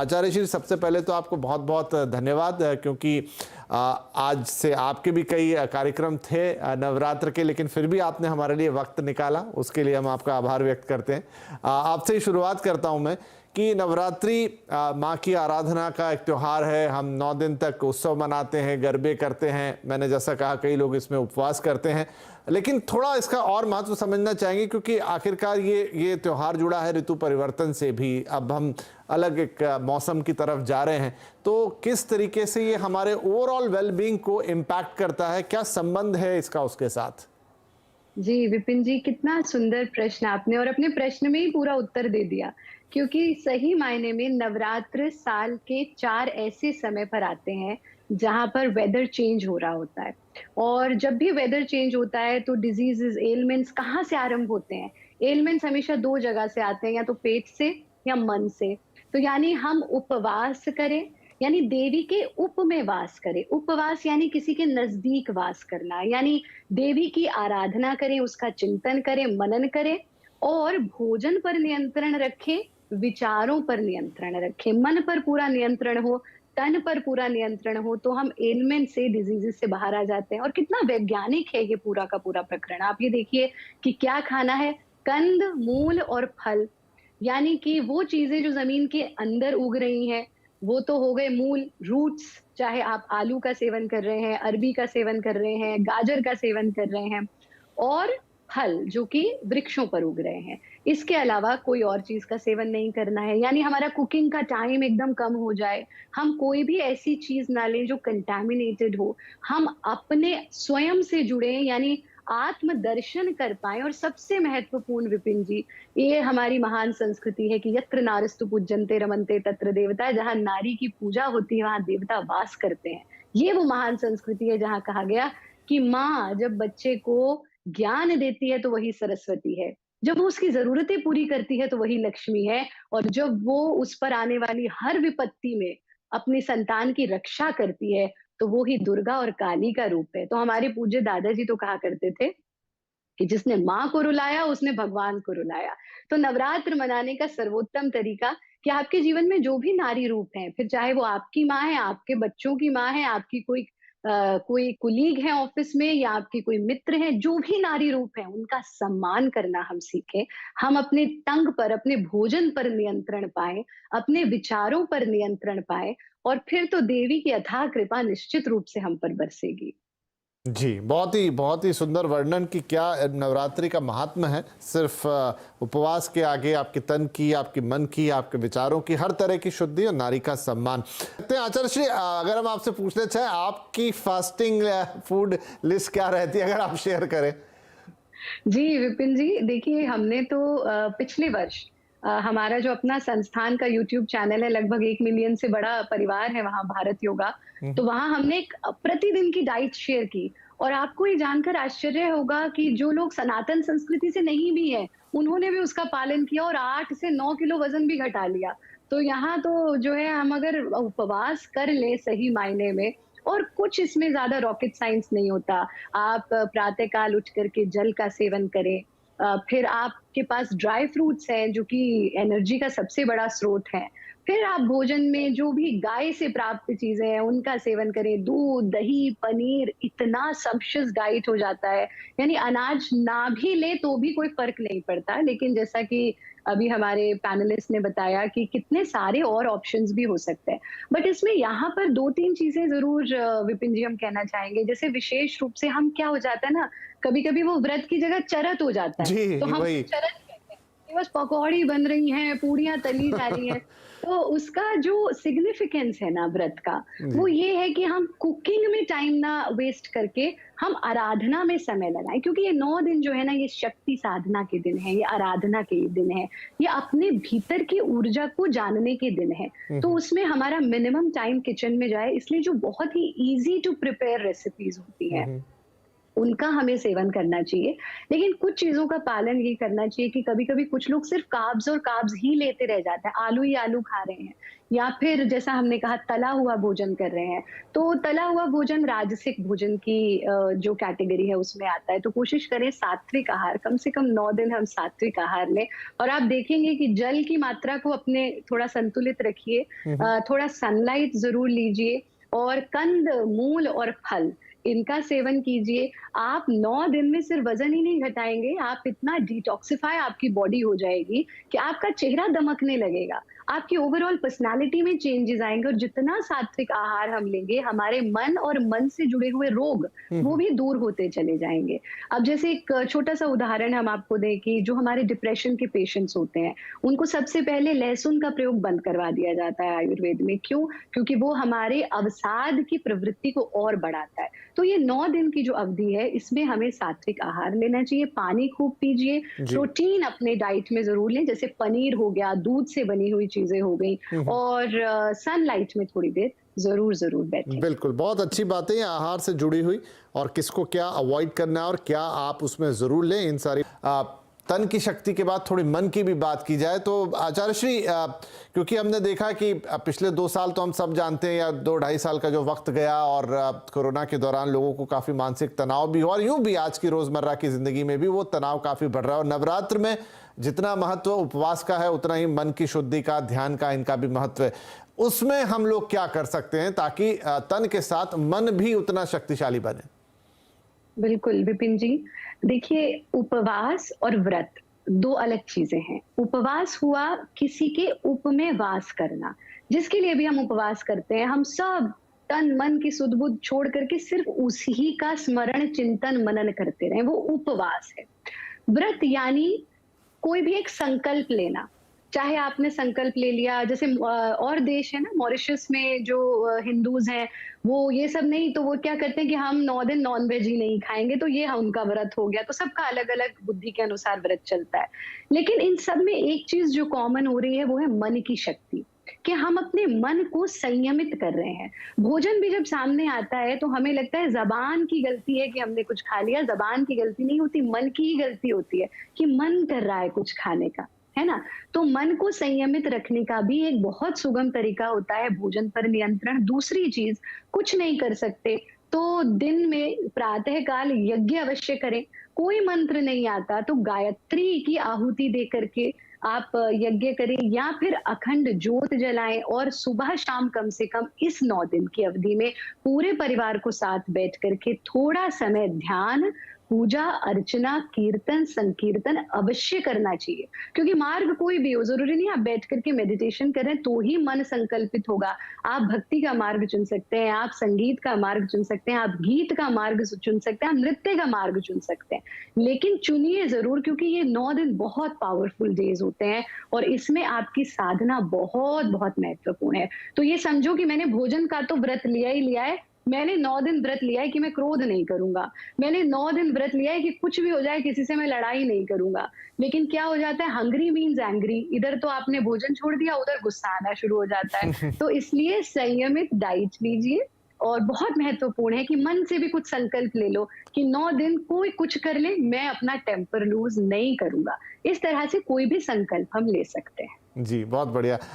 आचार्य श्री, सबसे पहले तो आपको बहुत बहुत धन्यवाद, क्योंकि आज से आपके भी कई कार्यक्रम थे नवरात्र के, लेकिन फिर भी आपने हमारे लिए वक्त निकाला, उसके लिए हम आपका आभार व्यक्त करते हैं। आपसे ही शुरुआत करता हूं मैं कि नवरात्रि माँ की आराधना का एक त्योहार है। हम 9 दिन तक उत्सव मनाते हैं, गरबे करते हैं, मैंने जैसा कहा कई लोग इसमें उपवास करते हैं, लेकिन थोड़ा इसका और महत्व समझना चाहेंगे, क्योंकि आखिरकार ये त्योहार जुड़ा है ऋतु परिवर्तन से भी। अब हम अलग एक मौसम की तरफ जा रहे हैं, तो किस तरीके से ये हमारे ओवरऑल वेलबींग को इम्पैक्ट करता है, क्या संबंध है इसका उसके साथ? जी, विपिन जी, कितना सुंदर प्रश्न आपने, और अपने प्रश्न में ही पूरा उत्तर दे दिया। क्योंकि सही मायने में नवरात्र साल के 4 ऐसे समय पर आते हैं जहाँ पर वेदर चेंज हो रहा होता है। और जब भी वेदर चेंज होता है तो डिजीजेस, एलिमेंट्स कहाँ से आरंभ होते हैं? एलिमेंट्स हमेशा 2 जगह से आते हैं, या तो पेट से या मन से। तो यानी हम उपवास करें, यानी देवी के उप में वास करें। उपवास यानी किसी के नजदीक वास करना, यानी देवी की आराधना करें, उसका चिंतन करें, मनन करें, और भोजन पर नियंत्रण रखें, विचारों पर नियंत्रण रखें, मन पर पूरा नियंत्रण हो, तन पर पूरा नियंत्रण हो, तो हम एलिमेंट से, डिजीजेस से बाहर आ जाते हैं। और कितना वैज्ञानिक है ये पूरा का पूरा प्रकरण। आप ये देखिए कि क्या खाना है, कंद, मूल और फल, यानी कि वो चीजें जो जमीन के अंदर उग रही हैं, वो तो हो गए मूल, रूट्स। चाहे आप आलू का सेवन कर रहे हैं, अरबी का सेवन कर रहे हैं, गाजर का सेवन कर रहे हैं, और फल जो कि वृक्षों पर उग रहे हैं। इसके अलावा कोई और चीज का सेवन नहीं करना है, यानी हमारा कुकिंग का टाइम एकदम कम हो जाए। हम कोई भी ऐसी चीज ना लें जो कंटामिनेटेड हो। हम अपने स्वयं से जुड़े, यानी आत्म दर्शन कर पाए। और सबसे महत्वपूर्ण विपिन जी, ये हमारी महान संस्कृति है कि यत्र नारस्तु पूज्यन्ते रमन्ते तत्र देवता। जहाँ नारी की पूजा होती है वहां देवता वास करते हैं। ये वो महान संस्कृति है जहाँ कहा गया कि माँ जब बच्चे को ज्ञान देती है तो वही सरस्वती है, जब वो उसकी जरूरतें पूरी करती है तो वही लक्ष्मी है, और जब वो उस पर आने वाली हर विपत्ति में अपनी संतान की रक्षा करती है तो वो ही दुर्गा और काली का रूप है। तो हमारे पूज्य दादाजी तो कहा करते थे कि जिसने माँ को रुलाया उसने भगवान को रुलाया। तो नवरात्र मनाने का सर्वोत्तम तरीका कि आपके जीवन में जो भी नारी रूप हैं, फिर चाहे वो आपकी माँ है, आपके बच्चों की माँ है, आपकी कोई कुलीग है ऑफिस में, या आपके कोई मित्र हैं, जो भी नारी रूप है उनका सम्मान करना हम सीखें। हम अपने तंग पर, अपने भोजन पर नियंत्रण पाएं, अपने विचारों पर नियंत्रण पाएं, और फिर तो देवी की अथाह कृपा निश्चित रूप से हम पर बरसेगी। जी, बहुत ही सुंदर वर्णन कि क्या नवरात्रि का महात्मा है। सिर्फ उपवास के आगे आपके तन की, आपके मन की, आपके विचारों की हर तरह की शुद्धि और नारी का सम्मान। तो आचार्य श्री, अगर हम आपसे पूछना चाहें, आपकी फास्टिंग फूड लिस्ट क्या रहती है, अगर आप शेयर करें? जी, विपिन जी, देखिए हमने तो पिछले वर्ष हमारा जो अपना संस्थान का यूट्यूब चैनल है, लगभग 1 मिलियन से बड़ा परिवार है वहाँ भारत योगा। तो वहाँ हमने एक प्रतिदिन की डाइट शेयर की, और आपको ये जानकर आश्चर्य होगा कि जो लोग सनातन संस्कृति से नहीं भी हैं, उन्होंने भी उसका पालन किया और 8 से 9 किलो वज़न भी घटा लिया। तो यहाँ तो जो है, हम अगर उपवास कर लें सही मायने में, और कुछ इसमें ज़्यादा रॉकेट साइंस नहीं होता। आप प्रातः काल उठ करके जल का सेवन करें। फिर आपके पास ड्राई फ्रूट्स हैं जो कि एनर्जी का सबसे बड़ा स्रोत है। फिर आप भोजन में जो भी गाय से प्राप्त चीजें हैं उनका सेवन करें। दूध, दही, पनीर, इतना सम्पशियस डाइट हो जाता है। यानी अनाज ना भी ले तो भी कोई फर्क नहीं पड़ता। लेकिन जैसा कि अभी हमारे पैनलिस्ट ने बताया कि कितने सारे और ऑप्शंस भी हो सकते हैं। बट इसमें यहाँ पर 2-3 चीजें जरूर विपिन जी हम कहना चाहेंगे। जैसे विशेष रूप से हम क्या हो जाता है ना, कभी-कभी वो व्रत की जगह चरत हो जाता है। तो जी, हम वही। चरत कहते हैं कि बस पकौड़ी बन रही हैं, पूड़ियाँ तली जा रही हैं। तो उसका जो सिग्निफिकेंस है ना व्रत का, वो जी। ये है कि हम कुकिंग में टाइम ना वेस्ट करके हम आराधना में समय लगाएं। क्योंकि ये 9 दिन जो है ना, ये शक्ति साधना के दिन है, ये आराधना के दिन है, ये अपने भीतर की ऊर्जा को जानने के दिन है। तो उसमें हमारा मिनिमम टाइम किचन में जाए, इसलिए जो बहुत ही ईज़ी टू प्रिपेयर रेसिपीज़ होती हैं, उनका हमें सेवन करना चाहिए। लेकिन कुछ चीज़ों का पालन ये करना चाहिए कि कभी-कभी कुछ लोग सिर्फ़ कार्ब्स और कार्ब्स ही लेते रह जाते हैं। आलू ही आलू खा रहे हैं या फिर जैसा हमने कहा तला हुआ भोजन कर रहे हैं। तो तला हुआ भोजन राजसिक भोजन की जो कैटेगरी है उसमें आता है। तो कोशिश करें सात्विक आहार, कम से कम 9 दिन हम सात्विक आहार लें और आप देखेंगे कि जल की मात्रा को अपने थोड़ा संतुलित रखिए। थोड़ा सनलाइट ज़रूर लीजिए और कंद, मूल और फल इनका सेवन कीजिए। आप 9 दिन में सिर्फ वज़न ही नहीं घटाएँगे, आप इतना डिटॉक्सिफ़ाई आपकी बॉडी हो जाएगी कि आपका चेहरा दमकने लगेगा। आपकी ओवरऑल पर्सनैलिटी में चेंजेज़ आएँगे और जितना सात्विक आहार हम लेंगे, हमारे मन और मन से जुड़े हुए रोग, वो भी दूर होते चले जाएँगे। अब जैसे एक छोटा-सा उदाहरण हम आपको दें कि जो हमारे डिप्रेशन के पेशेंट्स होते हैं, उनको सबसे पहले लहसुन का प्रयोग बंद करवा दिया जाता है आयुर्वेद में। क्यों? क्योंकि वो हमारे अवसाद की प्रवृत्ति को और बढ़ाता है। तो ये 9 दिन की जो अवधि है, इसमें हमें सात्विक आहार लेना चाहिए, पानी खूब पीजिए, जी। प्रोटीन अपने डाइट में ज़रूर लें, जैसे पनीर हो गया, दूध से बनी हुई चीज़ें हो गई और सनलाइट में थोड़ी देर ज़रूर बैठें। बिल्कुल, बहुत अच्छी बातें हैं आहार से जुड़ी हुई और किसको क्या अवॉइड करना है और क्या आप उसमें ज़रूर लें। इन सारी तन की शक्ति के बाद थोड़ी मन की भी बात की जाए तो आचार्य श्री, क्योंकि हमने देखा कि पिछले 2 साल तो हम सब जानते हैं या 2 ढाई साल का जो वक्त गया और कोरोना के दौरान लोगों को काफ़ी मानसिक तनाव भी हुआ और यूं भी आज की रोज़मर्रा की ज़िंदगी में भी वो तनाव काफ़ी बढ़ रहा है और नवरात्र में जितना महत्व उपवास का है उतना ही मन की शुद्धि का, ध्यान का, इनका भी महत्व है। उसमें हम लोग क्या कर सकते हैं ताकि तन के साथ मन भी उतना शक्तिशाली बने? बिल्कुल, विपिन जी। देखिए, उपवास और व्रत 2 अलग चीज़ें हैं। उपवास हुआ किसी के उप में वास करना। जिसके लिए भी हम उपवास करते हैं, हम सब तन-मन की सुध-बुध छोड़ कर के सिर्फ़ उसी का स्मरण, चिंतन, मनन करते रहें, वो उपवास है। व्रत यानी कोई भी एक संकल्प लेना। चाहे आपने संकल्प ले लिया जैसे और देश है ना मॉरिशस में जो हिंदूज़ हैं, वो ये सब नहीं तो वो क्या करते हैं कि हम 9 दिन नॉन-वेज ही नहीं खाएँगे, तो ये उनका व्रत हो गया। तो सबका अलग-अलग बुद्धि के अनुसार व्रत चलता है। लेकिन इन सब में एक चीज़ जो कॉमन हो रही है वो है मन की शक्ति, कि हम अपने मन को संयमित कर रहे हैं। भोजन भी जब सामने आता है तो हमें लगता है ज़बान की गलती है कि हमने कुछ खा लिया, ज़बान की गलती नहीं होती, मन की ही गलती होती है कि मन कर रहा है कुछ खाने का, है ना? तो मन को संयमित रखने का भी एक बहुत सुगम तरीका होता है भोजन पर नियंत्रण। दूसरी चीज़, कुछ नहीं कर सकते तो दिन में प्रातः काल यज्ञ अवश्य करें। कोई मंत्र नहीं आता तो गायत्री की आहुति दे करके आप यज्ञ करें या फिर अखंड ज्योत जलाएं और सुबह शाम कम से कम इस 9 दिन की अवधि में पूरे परिवार को साथ बैठ करके थोड़ा समय ध्यान, पूजा, अर्चना, कीर्तन, संकीर्तन अवश्य करना चाहिए। क्योंकि मार्ग कोई भी हो, ज़रूरी नहीं आप बैठ करके मेडिटेशन करें तो ही मन संकल्पित होगा। आप भक्ति का मार्ग चुन सकते हैं, आप संगीत का मार्ग चुन सकते हैं, आप गीत का मार्ग चुन सकते हैं, आप नृत्य का मार्ग चुन सकते हैं। लेकिन चुनिए ज़रूर क्योंकि ये 9 दिन बहुत पावरफुल डेज़ होते हैं और इसमें आपकी साधना बहुत महत्वपूर्ण है। तो ये समझो कि मैंने भोजन का तो व्रत लिया ही लिया है, मैंने 9 दिन व्रत लिया है कि मैं क्रोध नहीं करूँगा। मैंने 9 दिन व्रत लिया है कि कुछ भी हो जाए किसी से मैं लड़ाई नहीं करूँगा। लेकिन क्या हो जाता है हंग्री मीन्स एंग्री, इधर तो आपने भोजन छोड़ दिया, उधर गुस्सा आना शुरू हो जाता है। तो इसलिए संयमित डाइट लीजिए और बहुत महत्वपूर्ण है कि मन से भी कुछ संकल्प ले लो कि 9 दिन कोई कुछ कर ले, मैं अपना टेम्पर लूज़ नहीं करूँगा। इस तरह से कोई भी संकल्प हम ले सकते हैं। जी, बहुत बढ़िया।